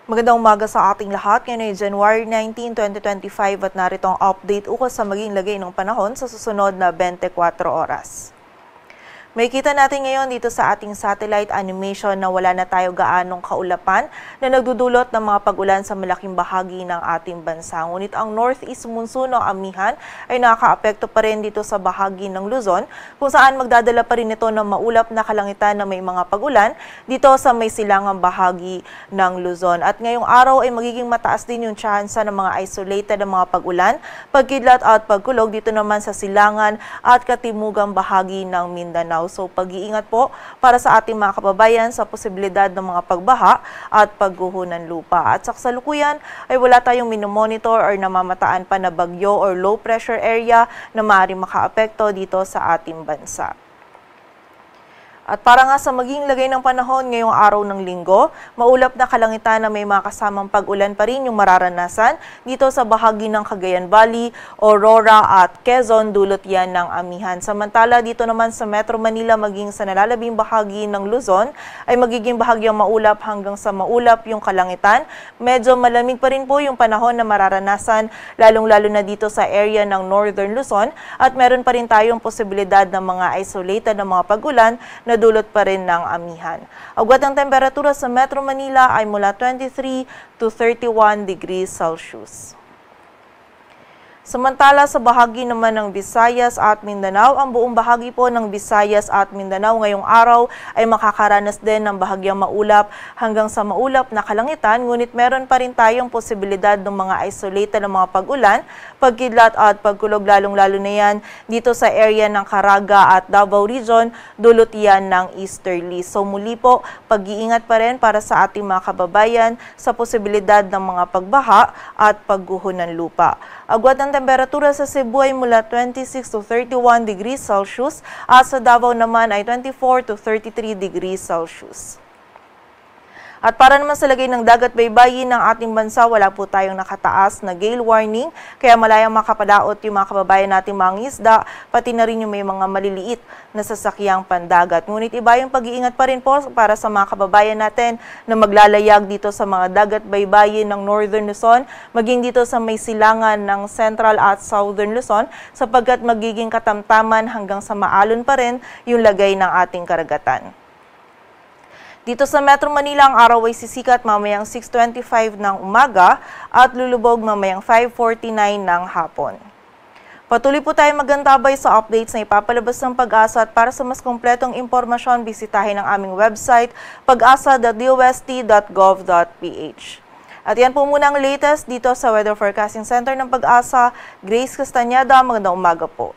Magandang umaga sa ating lahat. Ngayon ay January 19, 2025 at narito ang update ukol sa maging lagay ng panahon sa susunod na 24 oras. May kita natin ngayon dito sa ating satellite animation na wala na tayo gaanong kaulapan na nagdudulot ng mga pag-ulan sa malaking bahagi ng ating bansa. Ngunit ang northeast monsoon o amihan ay nakakaapekto pa rin dito sa bahagi ng Luzon kung saan magdadala pa rin ito ng maulap na kalangitan na may mga pag-ulan dito sa may silangang bahagi ng Luzon. At ngayong araw ay magiging mataas din yung tsansa ng mga isolated na mga pag-ulan, pagkidlat at pagkulog dito naman sa silangan at katimugang bahagi ng Mindanao. So pag-iingat po para sa ating mga kababayan sa posibilidad ng mga pagbaha at pagguho ng lupa. At sa kasalukuyan ay wala tayong minomonitor or namamataan pa na bagyo or low pressure area na maaaring makaapekto dito sa ating bansa. At para nga sa maging lagay ng panahon ngayong araw ng linggo, maulap na kalangitan na may mga kasamang pag-ulan pa rin yung mararanasan dito sa bahagi ng Cagayan Valley, Aurora at Quezon, dulot yan ng amihan. Samantala dito naman sa Metro Manila maging sa nalalabing bahagi ng Luzon ay magiging bahagyang maulap hanggang sa maulap yung kalangitan. Medyo malamig pa rin po yung panahon na mararanasan lalong-lalo na dito sa area ng Northern Luzon at meron pa rin tayong posibilidad ng mga isolated na mga pag-ulan na dulot pa rin ng amihan. Agwat ng temperatura sa Metro Manila ay mula 23 to 31 degrees Celsius. Samantala sa bahagi naman ng Visayas at Mindanao, ang buong bahagi po ng Visayas at Mindanao ngayong araw ay makakaranas din ng bahagyang maulap hanggang sa maulap na kalangitan, ngunit meron pa rin tayong posibilidad ng mga isolated na mga pag-ulan, pagkidlat at pagkulog lalong-lalo na yan dito sa area ng Caraga at Davao Region, dulot yan ng easterly. So muli po, pag-iingat pa rin para sa ating mga kababayan sa posibilidad ng mga pagbaha at pagguho ng lupa. Agwat ng temperatura sa Cebu ay mula 26 to 31 degrees Celsius at sa Davao naman ay 24 to 33 degrees Celsius. At para naman sa lagay ng dagat baybayin ng ating bansa, wala po tayong nakataas na gale warning, kaya malayang makapadaot yung mga kababayan nating mga isda, pati na rin yung may mga maliliit na sasakyang pandagat. Ngunit iba yung pag-iingat pa rin po para sa mga kababayan natin na maglalayag dito sa mga dagat baybayin ng Northern Luzon, maging dito sa may silangan ng Central at Southern Luzon, sapagkat magiging katamtaman hanggang sa maalon pa rin yung lagay ng ating karagatan. Dito sa Metro Manila, ang araw ay sisikat mamayang 6:25 ng umaga at lulubog mamayang 5:49 ng hapon. Patuloy po tayo magantabay sa updates na ipapalabas ng Pag-asa at para sa mas kompletong impormasyon, bisitahin ang aming website pag-asa.dost.gov.ph. At yan po muna ang latest dito sa Weather Forecasting Center ng Pag-asa. Grace Castañeda, magandang umaga po.